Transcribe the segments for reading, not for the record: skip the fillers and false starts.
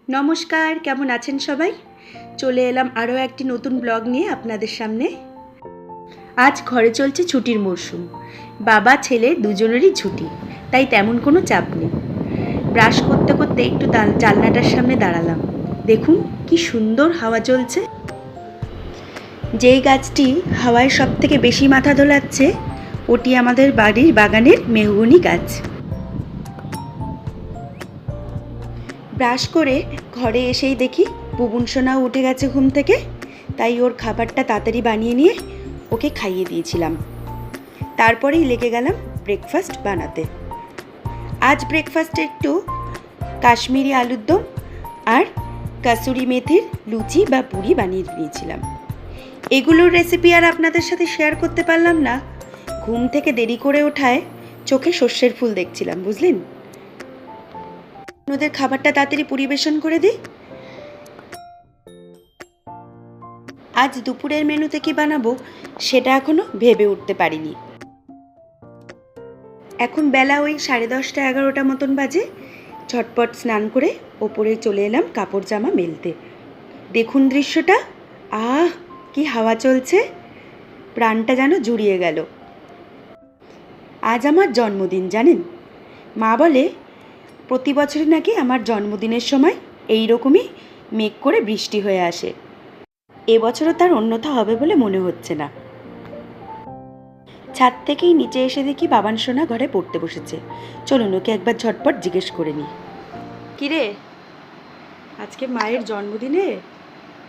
নমস্কার, কেমন আছেন সবাই? চলে এলাম আরও একটি নতুন ব্লগ নিয়ে আপনাদের সামনে। আজ ঘরে চলছে ছুটির মরশুম। বাবা ছেলে দুজনেরই ছুটি, তাই তেমন কোনো চাপ নেই। ব্রাশ করতে করতে একটু জানলাটার সামনে দাঁড়ালাম। দেখুন কি সুন্দর হাওয়া চলছে। যেই গাছটি হাওয়ায় সব থেকে বেশি মাথা দোলাচ্ছে ওটি আমাদের বাড়ির বাগানের মেহগনি গাছ। ব্রাশ করে ঘরে এসেই দেখি বুবুন সোনাও উঠে গেছে ঘুম থেকে, তাই ওর খাবারটা তাড়াতাড়ি বানিয়ে নিয়ে ওকে খাইয়ে দিয়েছিলাম। তারপরেই লেগে গেলাম ব্রেকফাস্ট বানাতে। আজ ব্রেকফাস্টে একটু কাশ্মীরি আলুর দম আর কাসুরি মেথির লুচি বা পুরি বানিয়ে দিয়েছিলাম। এগুলোর রেসিপি আর আপনাদের সাথে শেয়ার করতে পারলাম না, ঘুম থেকে দেরি করে ওঠায় চোখে সর্ষের ফুল দেখছিলাম, বুঝলেন। ওদের খাবারটা তাড়াতাড়ি পরিবেশন করে দিই। আজ দুপুরের মেনুতে কি বানাবো সেটা এখনো ভেবে উঠতে পারিনি। এখন বেলা ওই 10:30-11টা মতন বাজে। ঝটপট স্নান করে ওপরে চলে এলাম কাপড় জামা মেলতে। দেখুন দৃশ্যটা, আহ কি হাওয়া চলছে, প্রাণটা যেন জুড়িয়ে গেল। আজ আমার জন্মদিন, জানেন। মা বলে প্রতি বছরই নাকি আমার জন্মদিনের সময় এই রকমই মেঘ করে বৃষ্টি হয়ে আসে। এবছরও তার অন্যথা হবে বলে মনে হচ্ছে না। ছাদ থেকেই নিচে এসে দেখি বাবান সোনা ঘরে পড়তে বসেছে। চলুন ওকে একবার ঝটপট জিজ্ঞেস করে নিই। কিরে, আজকে মায়ের জন্মদিনে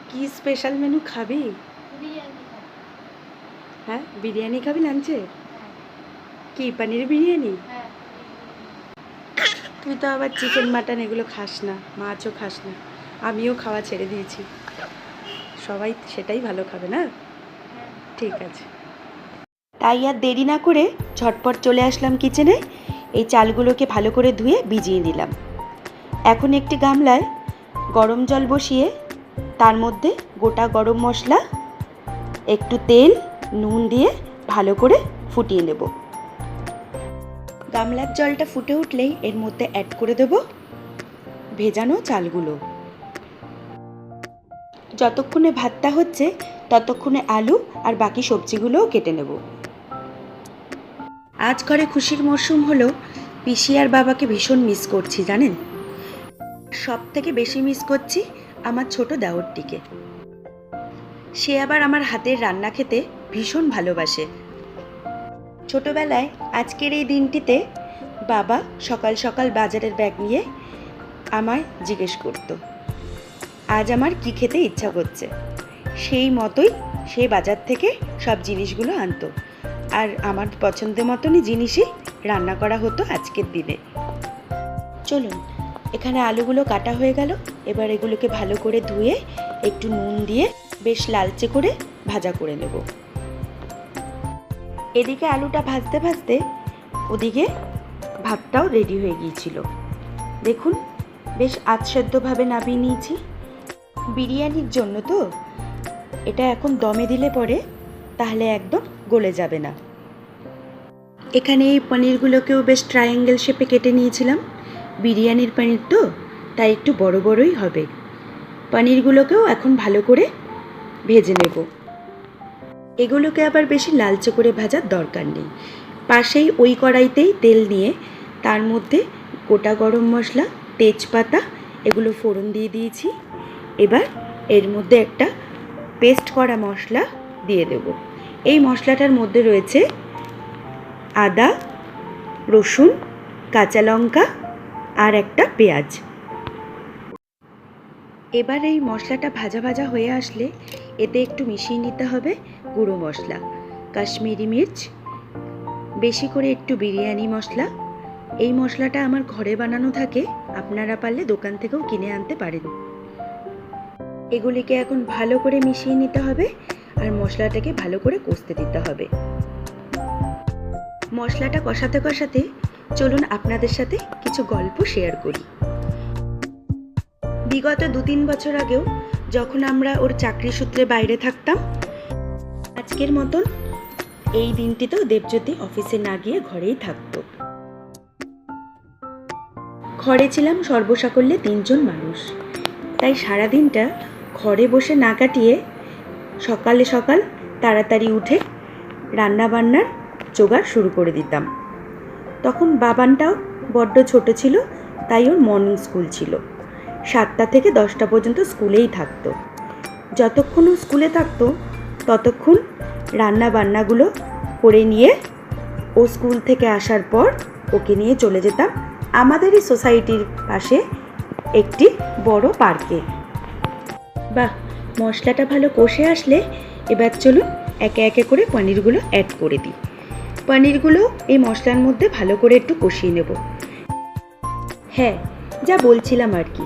কি স্পেশাল মেনু খাবি? হ্যাঁ, বিরিয়ানি খাবি লাঞ্চে? কি পনির বিরিয়ানি? তুই তো আবার চিকেন মাটন এগুলো খাস না, মাছও খাস না। আমিও খাওয়া ছেড়ে দিয়েছি, সবাই সেটাই ভালো খাবে না। ঠিক আছে, তাই আর দেরি না করে ঝটপট চলে আসলাম কিচেনে। এই চালগুলোকে ভালো করে ধুয়ে ভিজিয়ে নিলাম। এখন একটি গামলায় গরম জল বসিয়ে তার মধ্যে গোটা গরম মশলা, একটু তেল, নুন দিয়ে ভালো করে ফুটিয়ে নেব। গামলার জলটা ফুটে উঠলেই এর মধ্যে অ্যাড করে দেব ভেজানো চালগুলো। যতক্ষণে ভাতটা হচ্ছে ততক্ষণে আলু আর বাকি সবজিগুলোও কেটে নেব। আজ ঘরে খুশির মরশুম হলো, পিসি আর বাবাকে ভীষণ মিস করছি, জানেন। সব থেকে বেশি মিস করছি আমার ছোট দেওরটিকে। সে আবার আমার হাতের রান্না খেতে ভীষণ ভালোবাসে। ছোটবেলায় আজকের এই দিনটিতে বাবা সকাল সকাল বাজারের ব্যাগ নিয়ে আমায় জিজ্ঞেস করত আজ আমার কি খেতে ইচ্ছা করছে। সেই মতোই সে বাজার থেকে সব জিনিসগুলো আনতো, আর আমার পছন্দের মতনই জিনিসই রান্না করা হতো আজকের দিনে। চলুন, এখানে আলুগুলো কাটা হয়ে গেল। এবার এগুলোকে ভালো করে ধুয়ে একটু নুন দিয়ে বেশ লালচে করে ভাজা করে নেব। এদিকে আলুটা ভাজতে ভাজতে ওদিকে ভাতটাও রেডি হয়ে গিয়েছিল। দেখুন, বেশ আধসেদ্ধভাবে নামিয়ে নিয়েছি। বিরিয়ানির জন্য তো এটা এখন দমে দিলে পরে তাহলে একদম গলে যাবে না। এখানে এই পনিরগুলোকেও বেশ ট্রায়াঙ্গেল শেপে কেটে নিয়েছিলাম। বিরিয়ানির পনির তো, তাই একটু বড় বড়ই হবে। পনিরগুলোকেও এখন ভালো করে ভেজে নেব। এগুলোকে আবার বেশি লালচে করে ভাজার দরকার নেই। পাশেই ওই কড়াইতেই তেল নিয়ে তার মধ্যে গোটা গরম মশলা, তেজপাতা এগুলো ফোড়ন দিয়ে দিয়েছি। এবার এর মধ্যে একটা পেস্ট করা মশলা দিয়ে দেব। এই মশলাটার মধ্যে রয়েছে আদা, রসুন, কাঁচা লঙ্কা আর একটা পেঁয়াজ। এবার এই মশলাটা ভাজা ভাজা হয়ে আসলে এতে একটু মিশিয়ে নিতে হবে গুঁড়ো মশলা, কাশ্মীরি মির্চ, বেশি করে একটু বিরিয়ানি মশলা। এই মশলাটা আমার ঘরে বানানো থাকে, আপনারা পারলে দোকান থেকেও কিনে আনতে পারেন। এগুলিকে এখন ভালো করে মিশিয়ে নিতে হবে আর মশলাটাকে ভালো করে কষতে দিতে হবে। মশলাটা কষাতে কষাতে চলুন আপনাদের সাথে কিছু গল্প শেয়ার করি। বিগত 2-3 বছর আগেও যখন আমরা ওর চাকরি সূত্রে বাইরে থাকতাম, আজকের মতন এই দিনটিতেও দেবজ্যোতি অফিসে না গিয়ে ঘরেই থাকতো। ঘরে ছিলাম সর্বসাকল্যে 3 জন মানুষ। তাই সারাদিনটা ঘরে বসে না কাটিয়ে সকাল তাড়াতাড়ি উঠে রান্নাবান্নার জোগাড় শুরু করে দিতাম। তখন বাবানটাও বড্ড ছোট ছিল, তাই ওর মর্নিং স্কুল ছিল। 7টা থেকে 10টা পর্যন্ত স্কুলেই থাকতো। যতক্ষণ ও স্কুলে থাকতো ততক্ষণ রান্নাবান্নাগুলো করে নিয়ে ও স্কুল থেকে আসার পর ওকে নিয়ে চলে যেতাম আমাদেরই সোসাইটির পাশে একটি বড় পার্কে। বাহ, মশলাটা ভালো কষে আসলে এবার চলুন একে একে করে পনিরগুলো অ্যাড করে দিই। পনিরগুলো এই মশলার মধ্যে ভালো করে একটু কষিয়ে নেব। হ্যাঁ, যা বলছিলাম আর কি,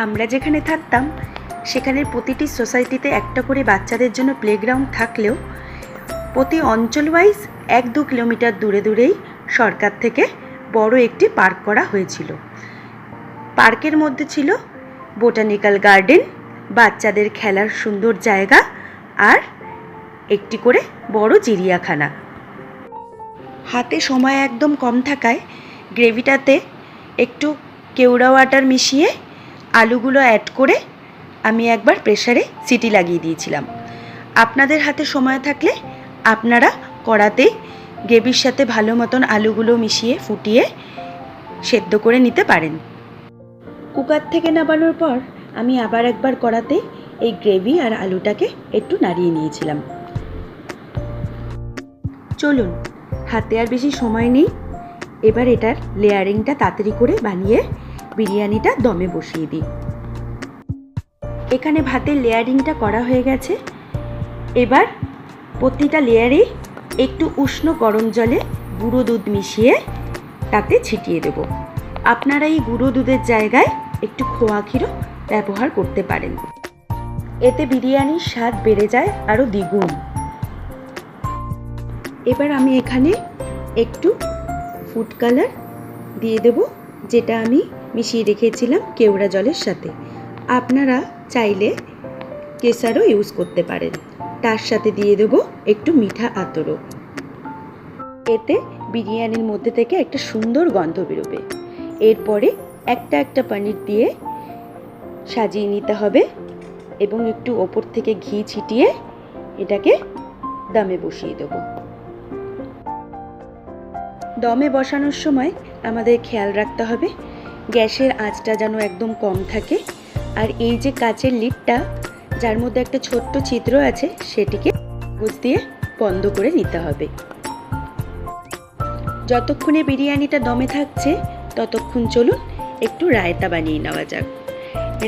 আমরা যেখানে থাকতাম সেখানের প্রতিটি সোসাইটিতে একটা করে বাচ্চাদের জন্য প্লেগ্রাউন্ড থাকলেও প্রতি অঞ্চল ওয়াইজ 1-2 কিলোমিটার দূরেই সরকার থেকে বড় একটি পার্ক করা হয়েছিল। পার্কের মধ্যে ছিল বোটানিক্যাল গার্ডেন, বাচ্চাদের খেলার সুন্দর জায়গা আর একটি করে বড় চিড়িয়াখানা। হাতে সময় একদম কম থাকায় গ্রেভিটাতে একটু কেওড়া ওয়াটার মিশিয়ে আলুগুলো অ্যাড করে আমি একবার প্রেসারে সিটি লাগিয়ে দিয়েছিলাম। আপনাদের হাতে সময় থাকলে আপনারা কড়াতেই গ্রেভির সাথে ভালো মতন আলুগুলো মিশিয়ে ফুটিয়ে সেদ্ধ করে নিতে পারেন। কুকার থেকে নামানোর পর আমি আবার একবার কড়াতে এই গ্রেভি আর আলুটাকে একটু নাড়িয়ে নিয়েছিলাম। চলুন, হাতে আর বেশি সময় নেই, এবার এটার লেয়ারিংটা তাড়াতাড়ি করে বানিয়ে বিরিয়ানিটা দমে বসিয়ে দিই। এখানে ভাতের লেয়ারিংটা করা হয়ে গেছে। এবার প্রতিটা লেয়ারে একটু উষ্ণ গরম জলে গুঁড়ো দুধ মিশিয়ে তাতে ছিটিয়ে দেব। আপনারা এই গুঁড়ো দুধের জায়গায় একটু খোয়া ক্ষীরও ব্যবহার করতে পারেন, এতে বিরিয়ানির স্বাদ বেড়ে যায় আরও দ্বিগুণ। এবার আমি এখানে একটু ফুড কালার দিয়ে দেব, যেটা আমি মিশিয়ে রেখেছিলাম কেওড়া জলের সাথে। আপনারা চাইলে কেসারও ইউজ করতে পারেন। তার সাথে দিয়ে দেব একটু মিঠা আতরও। এতে বিরিয়ানির মধ্যে থেকে একটা সুন্দর গন্ধ বেরোবে। এরপরে একটা পনির দিয়ে সাজিয়ে নিতে হবে এবং একটু ওপর থেকে ঘি ছিটিয়ে এটাকে দমে বসিয়ে দেব। দমে বসানোর সময় আমাদের খেয়াল রাখতে হবে গ্যাসের আঁচটা যেন একদম কম থাকে, আর এই যে কাচের লিডটা যার মধ্যে একটা ছোট্ট ছিদ্র আছে সেটিকে কাগজ দিয়ে বন্ধ করে নিতে হবে। যতক্ষণে বিরিয়ানিটা দমে থাকছে ততক্ষণ চলুন একটু রায়তা বানিয়ে নেওয়া যাক।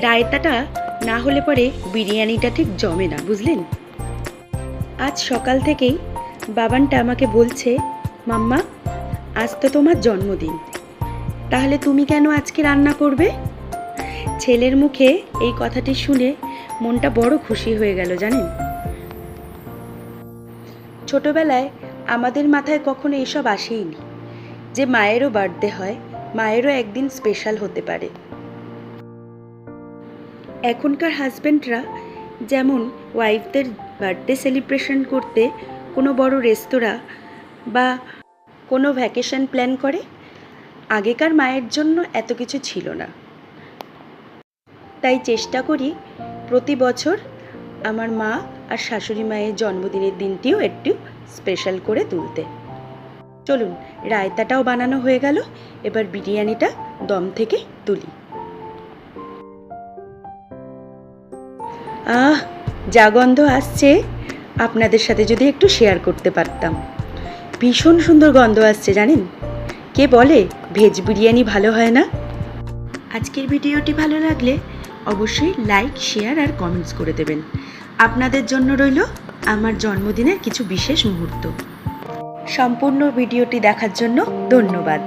রায়তাটা না হলে পরে বিরিয়ানিটা ঠিক জমে না, বুঝলেন? আজ সকাল থেকেই বাবানটা আমাকে বলছে, মাম্মা আজ তো তোমার জন্মদিন, তাহলে তুমি কেন আজকে রান্না করবে? ছেলের মুখে এই কথাটি শুনে মনটা বড় খুশি হয়ে গেল, জানেন? ছোটবেলায় আমাদের মাথায় কখনো এসব আসেইনি যে মায়েরও বার্থডে হয়, মায়েরও একদিন স্পেশাল হতে পারে। এখনকার হাজব্যান্ডরা যেমন ওয়াইফদের বার্থডে সেলিব্রেশন করতে কোনো বড় রেস্তোরাঁ বা কোনো ভ্যাকেশন প্ল্যান করে, আগেকার মায়ের জন্য এত কিছু ছিল না। তাই চেষ্টা করি প্রতি বছর আমার মা আর শাশুড়ি মায়ের জন্মদিনের দিনটিও একটু স্পেশাল করে তুলতে। চলুন, রায়তাটাও বানানো হয়ে গেল, এবার বিরিয়ানিটা দম থেকে তুলি। যা গন্ধ আসছে, আপনাদের সাথে যদি একটু শেয়ার করতে পারতাম। ভীষণ সুন্দর গন্ধ আসছে, জানেন? কে বলে ভেজ বিরিয়ানি ভালো হয় না? আজকের ভিডিওটি ভালো লাগলে অবশ্যই লাইক, শেয়ার আর কমেন্টস করে দেবেন। আপনাদের জন্য রইল আমার জন্মদিনের কিছু বিশেষ মুহূর্ত। সম্পূর্ণ ভিডিওটি দেখার জন্য ধন্যবাদ।